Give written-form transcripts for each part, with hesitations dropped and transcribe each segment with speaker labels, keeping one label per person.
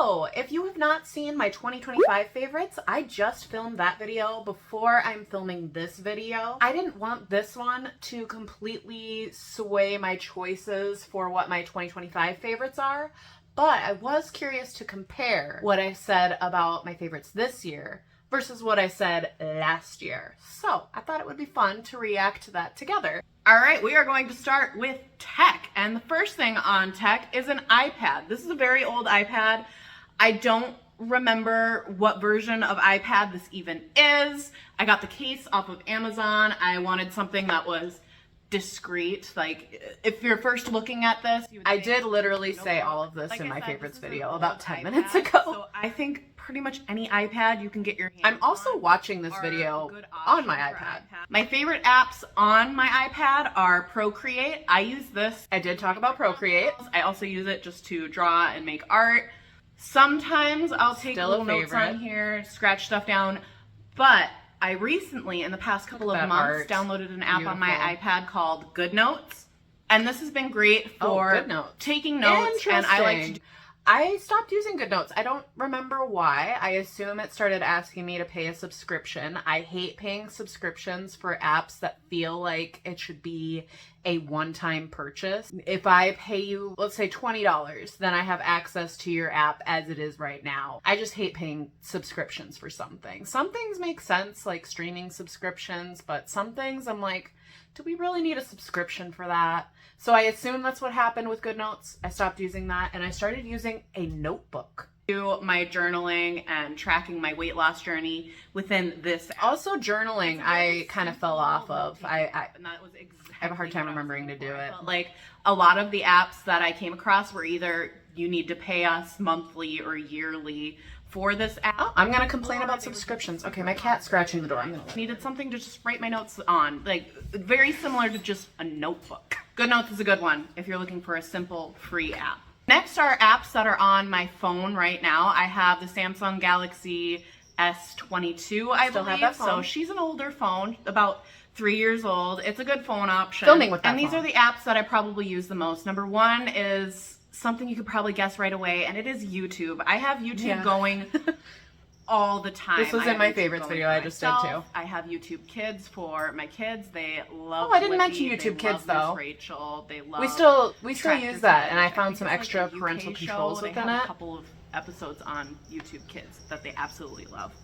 Speaker 1: So, if you have not seen my 2025 favorites, I just filmed that video before I'm filming this video. I didn't want this one to completely sway my choices for what my 2025 favorites are, but I was curious to compare what I said about my favorites this year versus what I said last year. So, I thought it would be fun to react to that together. All right, we are going to start with tech. And the first thing on tech is an iPad. This is a very old iPad. I don't remember what version of iPad this even is. I got the case off of Amazon. I wanted something that was discreet. Like, if you're first looking at this, I did literally say all of this in my favorites video about 10 minutes ago. So I think pretty much any iPad you can get your hands on. I'm also watching this video on my iPad. My favorite apps on my iPad are Procreate. I use this. I did talk about Procreate. I also use it just to draw and make art. Sometimes I'll take little notes on here, scratch stuff down, but I recently, in the past couple of months, downloaded an app on my iPad called GoodNotes, and this has been great for taking notes, and I like to I stopped using GoodNotes. I don't remember why. I assume it started asking me to pay a subscription. I hate paying subscriptions for apps that feel like it should be a one-time purchase. If I pay you, let's say $20, then I have access to your app as it is right now. I just hate paying subscriptions for something. Some things make sense, like streaming subscriptions, but some things I'm like, do we really need a subscription for that? So I assume that's what happened with GoodNotes. I stopped using that and I started using a notebook. Do my journaling and tracking my weight loss journey within this app. Also journaling, I kind of fell off of. I have a hard time remembering to do it. Like, a lot of the apps that I came across were either you need to pay us monthly or yearly for this app. Oh, I'm gonna complain about subscriptions. Okay, my cat's scratching the door. Needed something to just write my notes on, like very similar to just a notebook. GoodNotes is a good one if you're looking for a simple free app. Next are apps that are on my phone right now. I have the Samsung Galaxy S22, I believe. Have that phone. So she's an older phone, about 3 years old. It's a good phone option. Filming with that phone. These are the apps that I probably use the most. Number one is something you could probably guess right away, and it is YouTube. I have YouTube going all the time. This was in my favorites video I just did too. I have YouTube Kids for my kids. They love I didn't mention YouTube Kids though. Rachel, they love we still use that, and I found some extra parental controls within it. A couple of episodes on YouTube Kids that they absolutely love.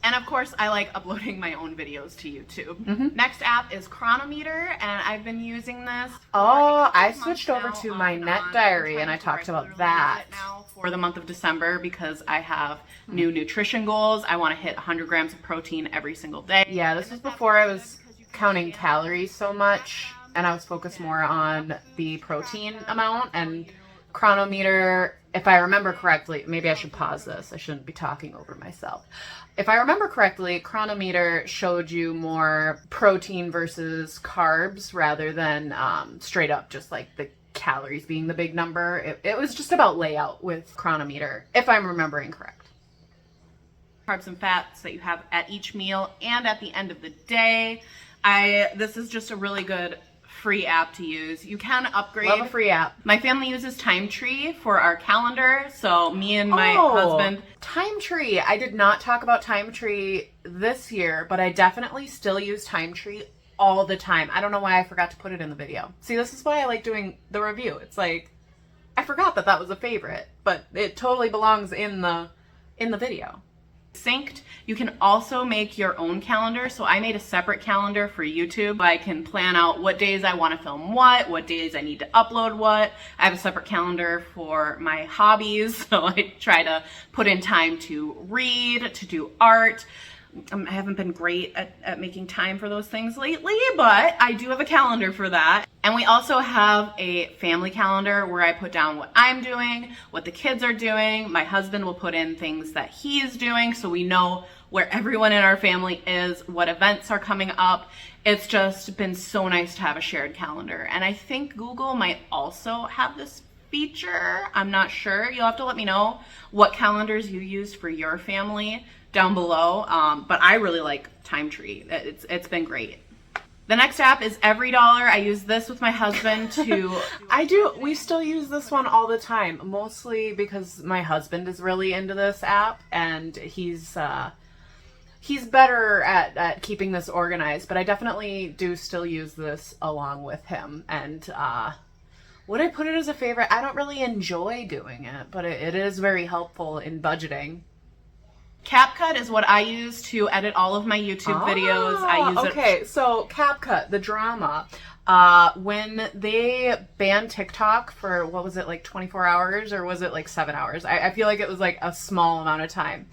Speaker 1: And of course, I like uploading my own videos to YouTube. Next app is Chronometer, and I've been using this. Oh, I switched over to my Net Diary, and I talked about that now for the month of December because I have new nutrition goals. I want to hit 100 grams of protein every single day. Yeah, this was before I was counting calories so much, and I was focused more on the protein amount. And Chronometer, if I remember correctly, maybe I should pause this. I shouldn't be talking over myself. If I remember correctly, Chronometer showed you more protein versus carbs rather than straight up just like the calories being the big number. It was just about layout with Chronometer, if I'm remembering correct. Carbs and fats that you have at each meal and at the end of the day. This is just a really good free app to use. You can upgrade. Love a free app. My family uses TimeTree for our calendar, so me and my husband. TimeTree. I did not talk about TimeTree this year, but I definitely still use TimeTree all the time. I don't know why I forgot to put it in the video. See, this is why I like doing the review. It's like, I forgot that that was a favorite, but it totally belongs in the video. Synced. You can also make your own calendar. So I made a separate calendar for YouTube. I can plan out what days I want to film what days I need to upload what. I have a separate calendar for my hobbies. So I try to put in time to read, to do art. I haven't been great at making time for those things lately, but I do have a calendar for that. And we also have a family calendar where I put down what I'm doing, what the kids are doing. My husband will put in things that he's doing so we know where everyone in our family is, what events are coming up. It's just been so nice to have a shared calendar. And I think Google might also have this feature. I'm not sure. You'll have to let me know what calendars you use for your family down below. But I really like TimeTree. It's been great. The next app is EveryDollar. I use this with my husband to... We still use this one all the time, mostly because my husband is really into this app, and he's better at keeping this organized, but I definitely do still use this along with him. And would I put it as a favorite? I don't really enjoy doing it, but it is very helpful in budgeting. CapCut is what I use to edit all of my YouTube videos. I use it. Okay, so CapCut, the drama. When they banned TikTok for, what was it, like 24 hours, or was it like 7 hours? I feel like it was like a small amount of time.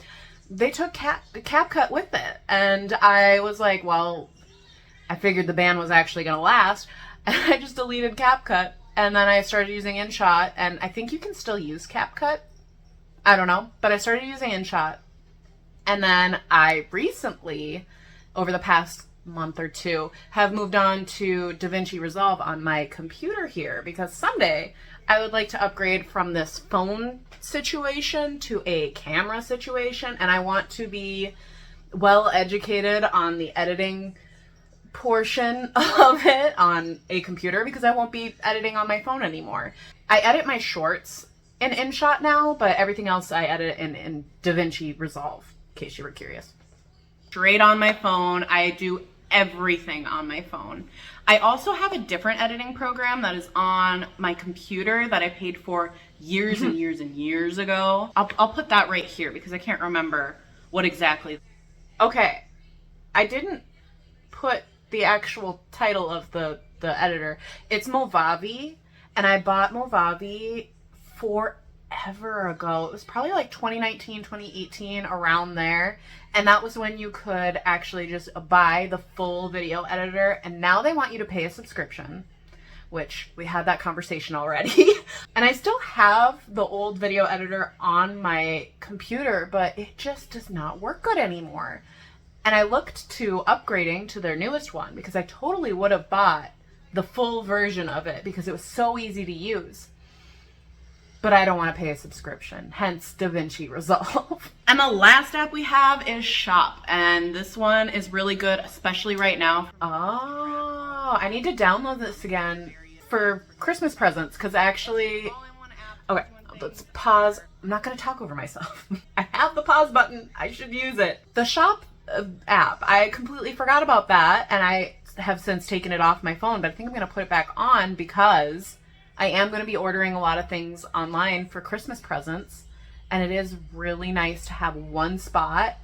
Speaker 1: They took CapCut with it, and I was like, well, I figured the ban was actually going to last, and I just deleted CapCut, and then I started using InShot, and I think you can still use CapCut. I don't know, but I started using InShot. And then I recently, over the past month or two, have moved on to DaVinci Resolve on my computer here, because someday I would like to upgrade from this phone situation to a camera situation, and I want to be well educated on the editing portion of it on a computer, because I won't be editing on my phone anymore. I edit my shorts in InShot now, but everything else I edit in DaVinci Resolve. In case you were curious. Straight on my phone. I do everything on my phone. I also have a different editing program that is on my computer that I paid for years and years and years ago. I'll put that right here because I can't remember what exactly. Okay, I didn't put the actual title of the editor. It's Movavi, and I bought Movavi forever ago. It was probably like 2019, 2018, around there. And that was when you could actually just buy the full video editor. And now they want you to pay a subscription, which we had that conversation already. And I still have the old video editor on my computer, but it just does not work good anymore. And I looked to upgrading to their newest one because I totally would have bought the full version of it because it was so easy to use. But I don't want to pay a subscription, hence DaVinci Resolve. And the last app we have is Shop, and this one is really good, especially right now. Oh, I need to download this again for Christmas presents, because actually... Okay, let's pause. I'm not going to talk over myself. I have the pause button. I should use it. The Shop app, I completely forgot about that, and I have since taken it off my phone, but I think I'm going to put it back on because I am going to be ordering a lot of things online for Christmas presents, and it is really nice to have one spot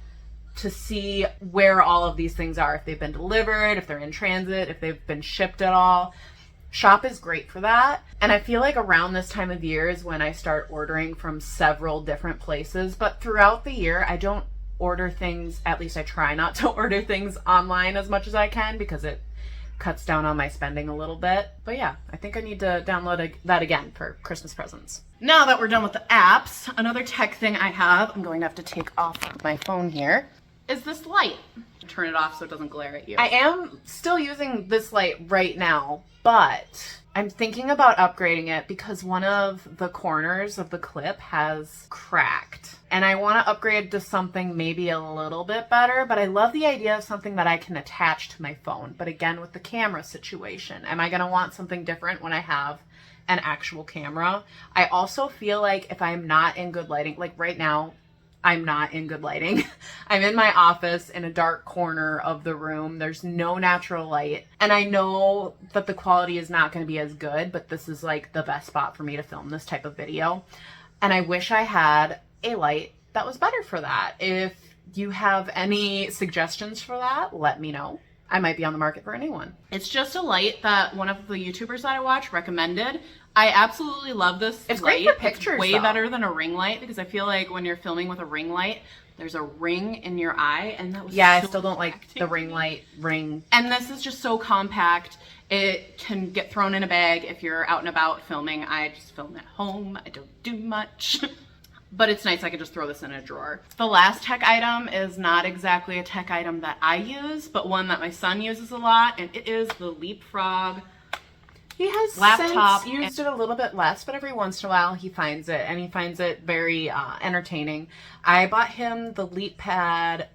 Speaker 1: to see where all of these things are, if they've been delivered, if they're in transit, if they've been shipped at all. Shop is great for that, and I feel like around this time of year is when I start ordering from several different places, but throughout the year I don't order things, at least I try not to order things online as much as I can because it cuts down on my spending a little bit. But yeah, I think I need to download that again for Christmas presents. Now that we're done with the apps, another tech thing I have, I'm going to have to take off my phone here, is this light. Turn it off so it doesn't glare at you. I am still using this light right now, but I'm thinking about upgrading it because one of the corners of the clip has cracked. And I want to upgrade to something maybe a little bit better, but I love the idea of something that I can attach to my phone. But again, with the camera situation, am I going to want something different when I have an actual camera? I also feel like if I'm not in good lighting, like right now, I'm not in good lighting. I'm in my office in a dark corner of the room. There's no natural light. And I know that the quality is not going to be as good, but this is like the best spot for me to film this type of video. And I wish I had a light that was better for that. If you have any suggestions for that, let me know. I might be on the market for a new one. It's just a light that one of the YouTubers that I watch recommended. I absolutely love this. It's light. Great for pictures. It's way better than a ring light because I feel like when you're filming with a ring light, there's a ring in your eye, and that was I still don't like the ring light ring. And this is just so compact. It can get thrown in a bag if you're out and about filming. I just film at home. I don't do much. But it's nice, I can just throw this in a drawer. The last tech item is not exactly a tech item that I use, but one that my son uses a lot, and it is the Leapfrog He has laptop. Since used it a little bit less, but every once in a while he finds it, and he finds it very entertaining. I bought him the LeapPad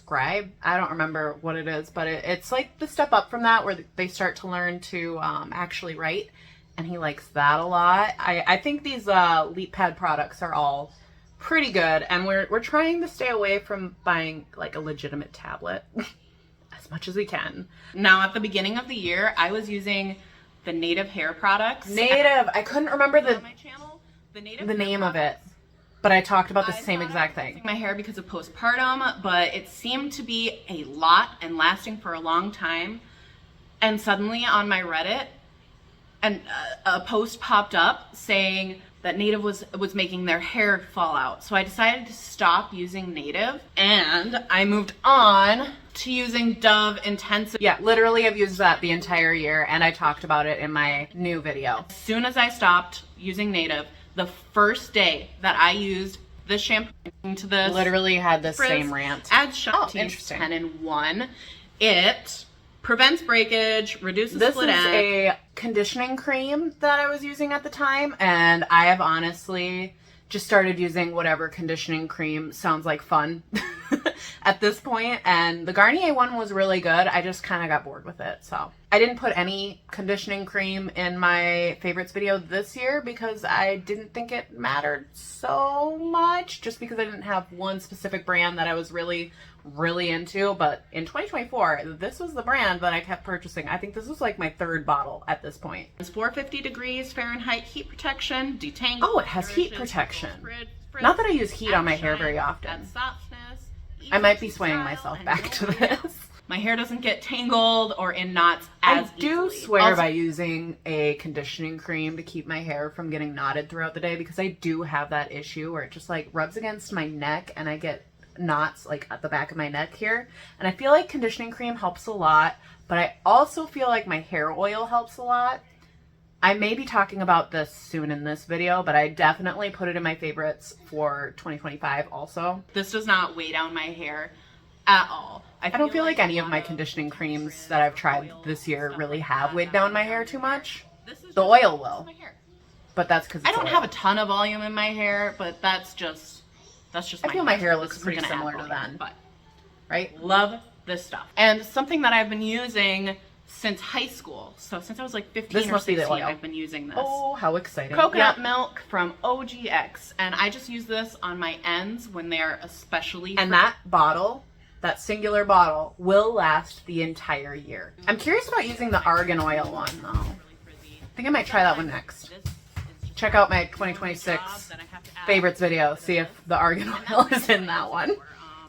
Speaker 1: describe. I don't remember what it is, but it's like the step up from that where they start to learn to actually write, and he likes that a lot. I think these LeapPad products are all pretty good, and we're trying to stay away from buying like a legitimate tablet as much as we can. Now, at the beginning of the year, I was using the Native hair products. Native. I couldn't remember the name of it, but I talked about the same exact thing. My hair because of postpartum, but it seemed to be a lot and lasting for a long time. And suddenly on my Reddit, a post popped up saying that Native was making their hair fall out. So I decided to stop using Native, and I moved on to using Dove Intensive. Yeah, literally I've used that the entire year, and I talked about it in my new video. As soon as I stopped using Native, the first day that I used this shampoo into this, literally had the same rant. Adds Shanti's 10-in-1. It prevents breakage, reduces split ends. This is a conditioning cream that I was using at the time, and I have honestly just started using whatever conditioning cream sounds like fun at this point, and the Garnier one was really good. I just kind of got bored with it, so I didn't put any conditioning cream in my favorites video this year because I didn't think it mattered so much, just because I didn't have one specific brand that I was really into. But in 2024, this was the brand that I kept purchasing. I think this was like my third bottle at this point. It's 450 degrees Fahrenheit heat protection, detangle. Oh, it has heat protection. Not that I use heat on my hair very often. I might be swaying myself back to this. My hair doesn't get tangled or in knots as easily. I do swear by using a conditioning cream to keep my hair from getting knotted throughout the day, because I do have that issue where it just like rubs against my neck and I get knots like at the back of my neck here. And I feel like conditioning cream helps a lot, but I also feel like my hair oil helps a lot. I may be talking about this soon in this video, but I definitely put it in my favorites for 2025 also. This does not weigh down my hair at all. I don't feel like any of my conditioning creams that I've tried this year really have weighed down my hair too much. The oil will, but that's because I don't have a ton of volume in my hair, but that's just I feel my hair looks pretty similar to then, but right? Love this stuff. And something that I've been using since high school. So since I was like 15 or 16, I've been using this. Oh, how exciting. Coconut milk from OGX. And I just use this on my ends when they're especially... And that bottle, that singular bottle, will last the entire year. I'm curious about using the argan oil one though. I think I might try that one next. Check out my 2026 favorites video. See if the argan oil is in that one.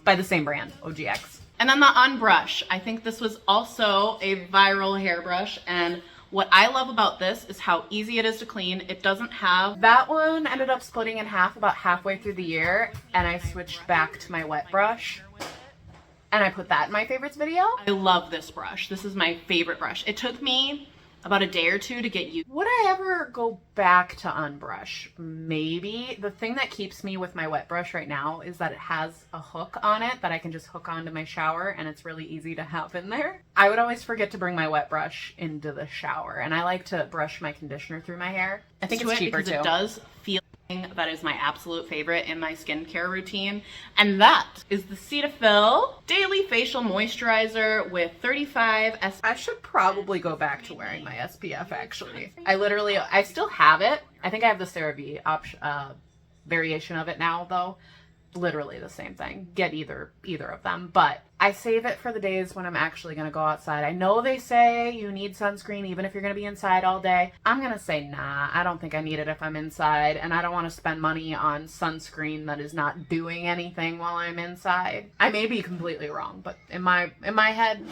Speaker 1: By the same brand, OGX. And then the Unbrush. I think this was also a viral hairbrush, and what I love about this is how easy it is to clean. It doesn't have... That one ended up splitting in half about halfway through the year, and I switched back to my wet brush, and I put that in my favorites video. I love this brush. This is my favorite brush. It took me about a day or two to get used. Would I ever go back to Unbrush? Maybe. The thing that keeps me with my wet brush right now is that it has a hook on it that I can just hook onto my shower, and it's really easy to have in there. I would always forget to bring my wet brush into the shower, and I like to brush my conditioner through my hair. I think it's cheaper too. It does feel... That is my absolute favorite in my skincare routine, and that is the Cetaphil Daily Facial Moisturizer with 35 SPF. I should probably go back to wearing my SPF actually. I still have it. I think I have the CeraVe variation of it now though. Literally the same thing. Get either of them, but I save it for the days when I'm actually going to go outside. I know they say you need sunscreen even if you're going to be inside all day. I'm going to say nah, I don't think I need it if I'm inside, and I don't want to spend money on sunscreen that is not doing anything while I'm inside. I may be completely wrong, but in my head,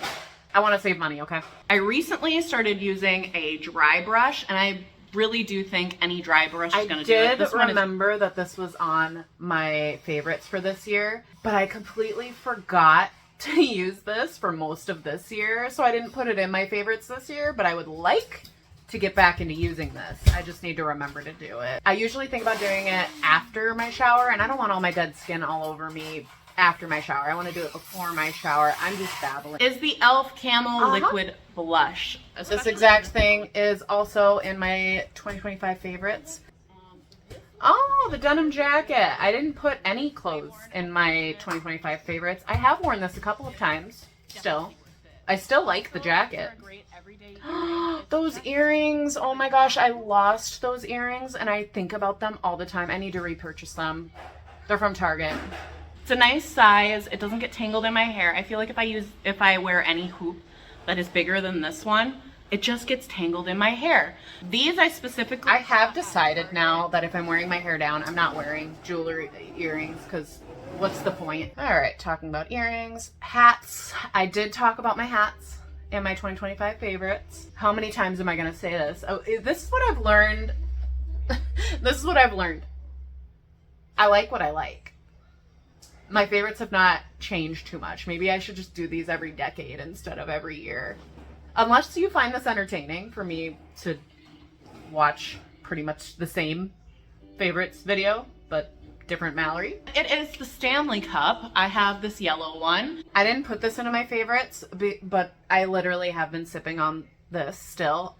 Speaker 1: I want to save money, okay? I recently started using a dry brush, and I really do think any dry brush is going to do it. I did remember that this was on my favorites for this year, but I completely forgot to use this for most of this year, so I didn't put it in my favorites this year, but I would like to get back into using this. I just need to remember to do it. I usually think about doing it after my shower, and I don't want all my dead skin all over me after my shower. I want to do it before my shower. I'm just babbling. Is the e.l.f. Camo Liquid Blush. This exact thing is also in my 2025 favorites. Oh, the denim jacket. I didn't put any clothes in my 2025 favorites. I have worn this a couple of times still. I still like the jacket. Those earrings. Oh my gosh, I lost those earrings and I think about them all the time. I need to repurchase them. They're from Target. It's a nice size. It doesn't get tangled in my hair. I feel like if I wear any hoop that is bigger than this one, it just gets tangled in my hair. These I have decided now that if I'm wearing my hair down, I'm not wearing jewelry earrings because what's the point? All right, talking about earrings. Hats. I did talk about my hats in my 2025 favorites. How many times am I going to say this? Oh, this is what I've learned. This is what I've learned. I like what I like. My favorites have not changed too much. Maybe I should just do these every decade instead of every year. Unless you find this entertaining for me to watch pretty much the same favorites video, but different Mallory. It is the Stanley Cup. I have this yellow one. I didn't put this into my favorites, but I literally have been sipping on this still.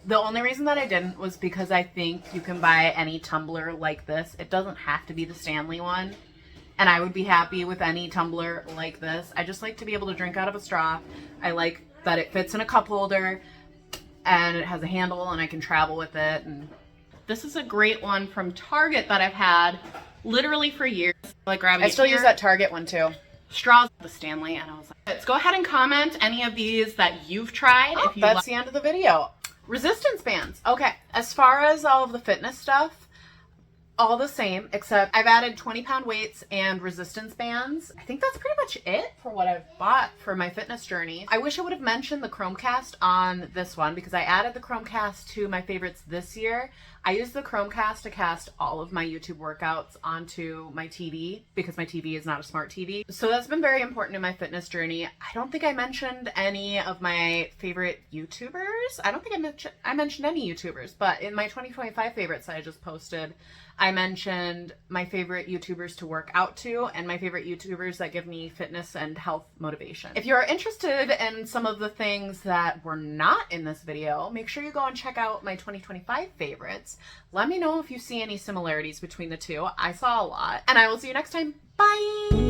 Speaker 1: The only reason that I didn't was because I think you can buy any tumbler like this. It doesn't have to be the Stanley one. And I would be happy with any tumbler like this. I just like to be able to drink out of a straw. I like that it fits in a cup holder and it has a handle and I can travel with it. And this is a great one from Target that I've had literally for years. Like grabbing
Speaker 2: I still use that Target one too.
Speaker 1: Straws, the Stanley, and I was like, let's go ahead and comment any of these that you've tried.
Speaker 2: Oh, that's the end of the video.
Speaker 1: Resistance bands. Okay, as far as all of the fitness stuff, all the same, except I've added 20-pound weights and resistance bands. I think that's pretty much it for what I've bought for my fitness journey. I wish I would have mentioned the Chromecast on this one because I added the Chromecast to my favorites this year. I use the Chromecast to cast all of my YouTube workouts onto my TV because my TV is not a smart TV. So that's been very important in my fitness journey. I don't think I mentioned any of my favorite YouTubers. I don't think I mentioned any YouTubers, but in my 2025 favorites that I just posted, I mentioned my favorite YouTubers to work out to and my favorite YouTubers that give me fitness and health motivation. If you're interested in some of the things that were not in this video, make sure you go and check out my 2025 favorites. Let me know if you see any similarities between the two. I saw a lot. And I will see you next time. Bye!